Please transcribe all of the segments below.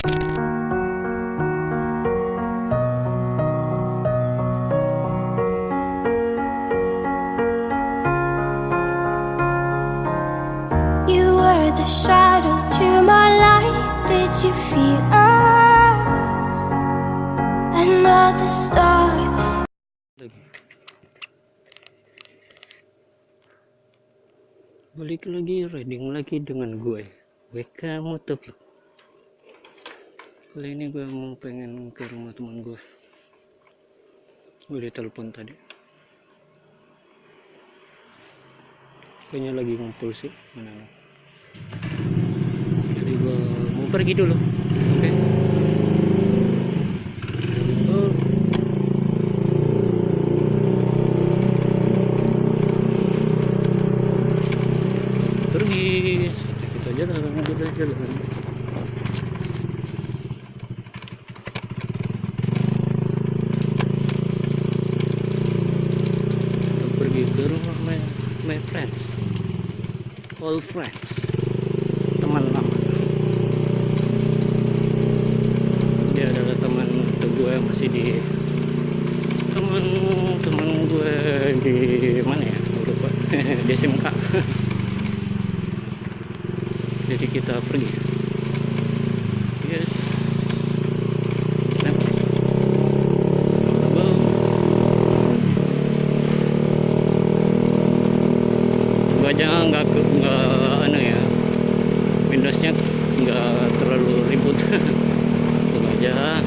You were the shadow to my light. Did you feel us? Another star. Balik lagi, reading lagi dengan gue WK Motovlog. Kali ini gue mau pengen ke rumah teman gue. Gue ditelepon tadi, kayaknya lagi ngumpul sih, mana. Jadi gue mau pergi dulu. Oke. Pergi, kita jalan. Pergi ke rumah my friends, old friends, teman lama. Dia adalah teman gue yang masih di teman gue di mana ya, lupa. Di SMK. Jadi kita pergi. Yes. Aja nggak anu ya, Windowsnya nggak terlalu ribut. Tunggu aja,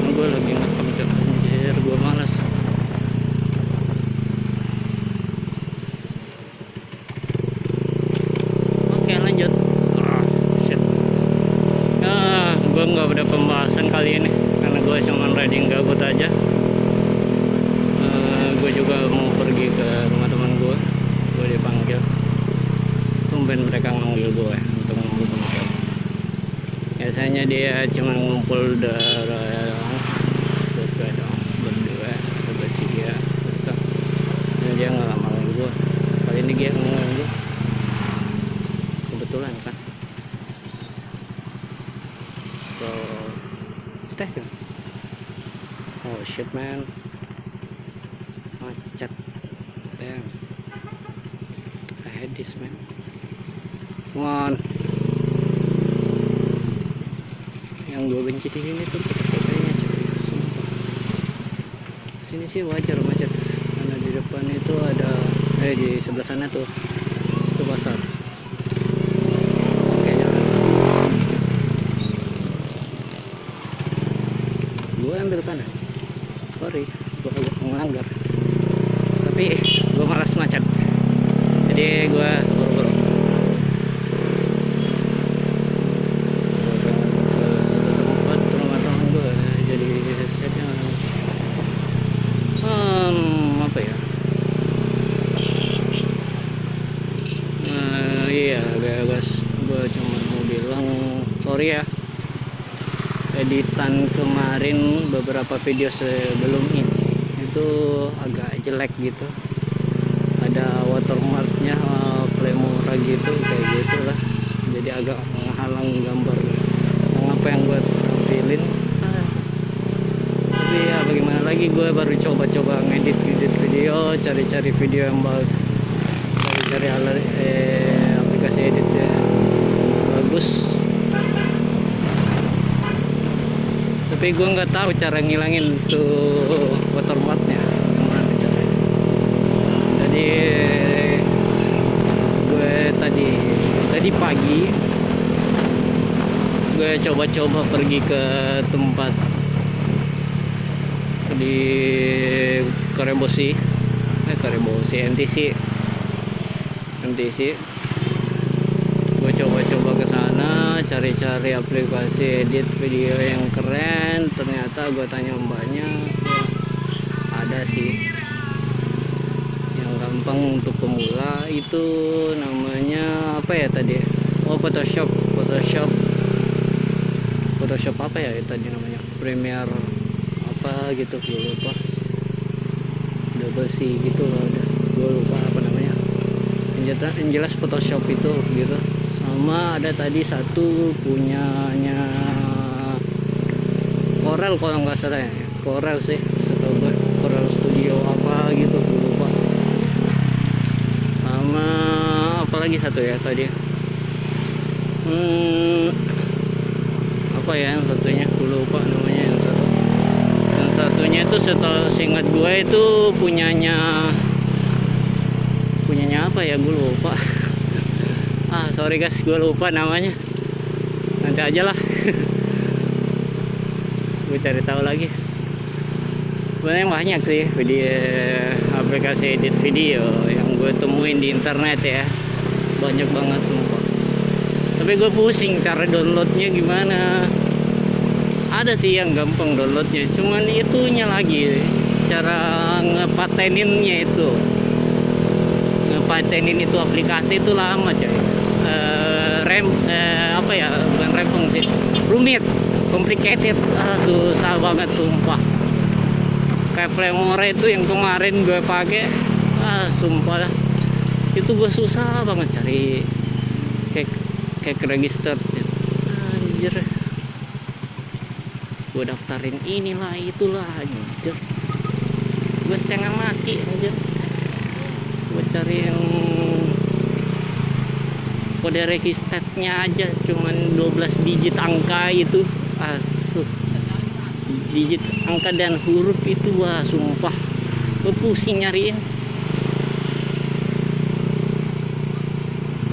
gue lagi ngerekam, anjir gue malas. Oke, lanjut. Shit. Gue nggak ada pembahasan kali ini karena gue cuma riding gabut aja. Gue juga mau pergi ke rumah teman gue dipanggil. Tumben mereka manggil gue untuk ngumpul. Biasanya dia cuma ngumpul berdua, bertiga, dan dia nggak lama manggil gue. Kali ini dia manggil gue, kebetulan kan. So stay tuned. Oh shit man, macet. Damn, I hate this man. Come on. Yang gue benci di sini tuh kota-kotanya, coy. Sini sih wajar macet karena di depan itu ada di sebelah sana tuh itu pasar. Oke, jalan. Gue ambil kanan. Sorry, gue agak melanggar. Tapi gue malas macet. Jadi gue buru-buru. Apa ya, iya guys, gue cuma mau bilang sorry ya, editan kemarin beberapa video sebelum ini itu agak jelek gitu, ada watermarknya Flamora gitu, kayak gitulah, jadi agak menghalang gambar yang apa yang gue tampilin. Tapi ya bagaimana lagi, gue baru coba-coba ngedit video, cari-cari video yang bagus, cari aplikasi edit yang bagus. Tapi gue nggak tahu cara ngilangin tuh watermarknya gimana caranya. Jadi gue tadi pagi gue coba-coba pergi ke tempat di Karebosi, MTC. Gue coba-coba ke sana cari-cari aplikasi edit video yang keren. Ternyata gue tanya mbaknya, ada sih yang gampang untuk pemula, itu namanya apa ya tadi? Oh, Photoshop apa ya tadi namanya, Premiere apa gitu, gue lupa. Double C gitu loh, gue lupa apa namanya. Yang jelas Photoshop itu gitu. sama ada tadi satu punyanya Corel kalau nggak salah ya, Corel sih setahu gue, Corel Studio apa gitu gue lupa. Sama apalagi satu ya tadi, apa ya yang satunya gue lupa namanya. Yang satunya itu seingat gue itu punyanya apa ya, gue lupa. Sorry guys, gue lupa namanya, nanti aja lah. Gue cari tahu lagi. Sebenarnya banyak sih video aplikasi edit video yang gue temuin di internet ya, banyak banget sumpah. Tapi gue pusing cara downloadnya gimana. Ada sih yang gampang downloadnya, cuman itunya lagi cara ngepateninnya itu. Ngepatenin itu aplikasi itu lama coy. Apa ya, bukan rempong sih, rumit, complicated, susah banget sumpah. Kayak Filmora itu yang kemarin gue pakai, sumpah lah, itu gue susah banget cari kayak register, anjir. Gue daftarin inilah itulah, anjir. Gue setengah mati anjir. Gue cari yang kode registernya aja cuman 12 digit angka itu, digit angka dan huruf itu, wah sumpah gue pusing nyariin.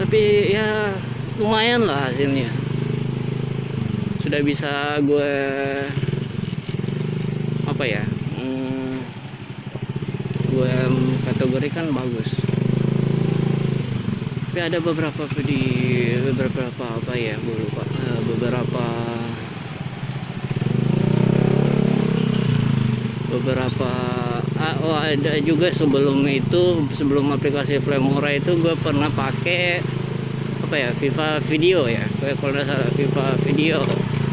Tapi ya lumayan lah hasilnya, sudah bisa gue apa ya, gue kategorikan bagus. Tapi ada beberapa apa ya, gue lupa, ada juga sebelum aplikasi Filmora itu gue pernah pakai apa ya, Viva Video ya, kalau nggak salah Viva Video.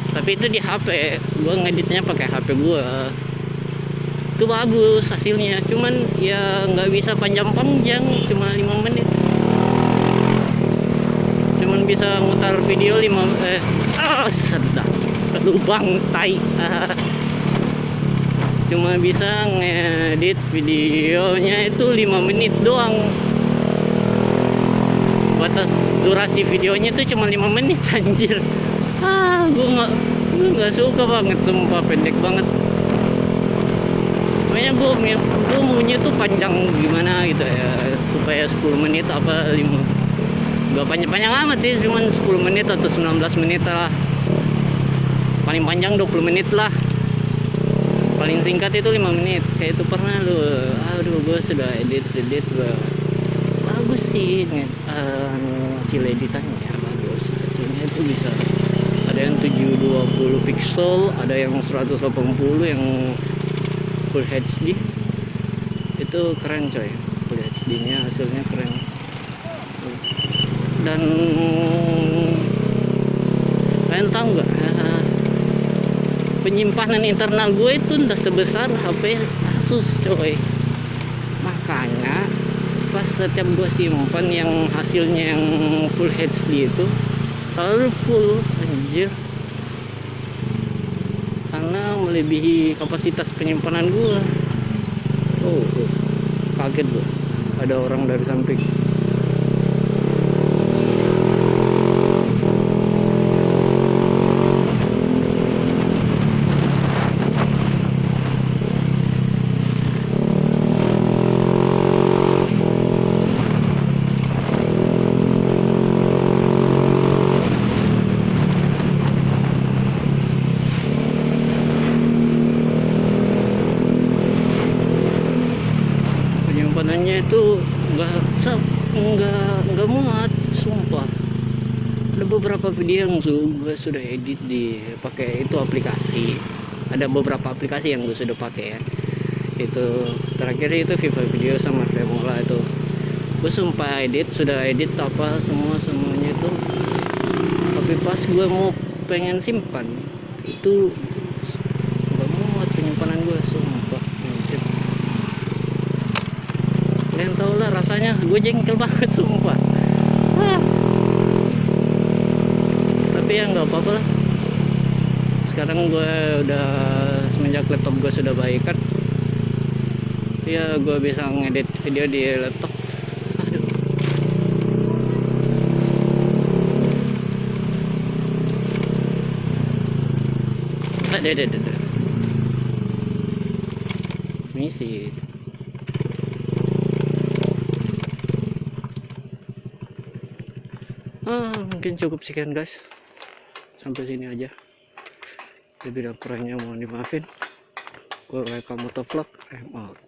Tapi itu di HP, gue ngeditnya pakai HP gue, itu bagus hasilnya, cuman ya nggak bisa panjang-panjang, cuma 5 menit, cuman bisa mutar video sedap lubang tai. Cuma bisa ngedit videonya itu 5 menit doang, batas durasi videonya itu cuma 5 menit anjir. Gue nggak suka banget sumpah, pendek banget. Makanya gue maunya tuh panjang gimana gitu ya, supaya 10 menit apa 5, gak panjang-panjang amat sih, cuman 10 menit atau 19 menit lah, paling panjang 20 menit lah, paling singkat itu 5 menit. Kayak itu pernah lu, gue sudah edit bagus sih, hasil editannya bagus, hasilnya itu bisa ada yang 720 pixel, ada yang 180, yang full HD. Itu keren coy, full HD nya hasilnya keren. Dan kalian tahu nggak, penyimpanan internal gue itu udah sebesar HP Asus coy. Makanya pas setiap gue simpan yang hasilnya yang full HD itu selalu full anjir, karena melebihi kapasitas penyimpanan gue. Kaget gue, ada orang dari samping. Penyimpanannya itu nggak muat sumpah. Ada beberapa video yang gue sudah edit pakai itu aplikasi, ada beberapa aplikasi yang gue sudah pakai ya. Itu terakhir itu Viva Video sama Filmora itu gue sumpah sudah edit apa semuanya itu, tapi pas gue mau pengen simpan itu nggak muat penyimpanan gue sumpah. Kalian tau lah rasanya, gue jengkel banget sumpah. tapi ya nggak apa-apa lah. Sekarang gue udah, semenjak laptop gue sudah baikan, ya gue bisa ngedit video di laptop. Aduh. Ada. Misi. Mungkin cukup sekian guys, sampai sini aja. Lebih dan kurangnya mohon dimaafin. Gue Kamotovlog, I'm out.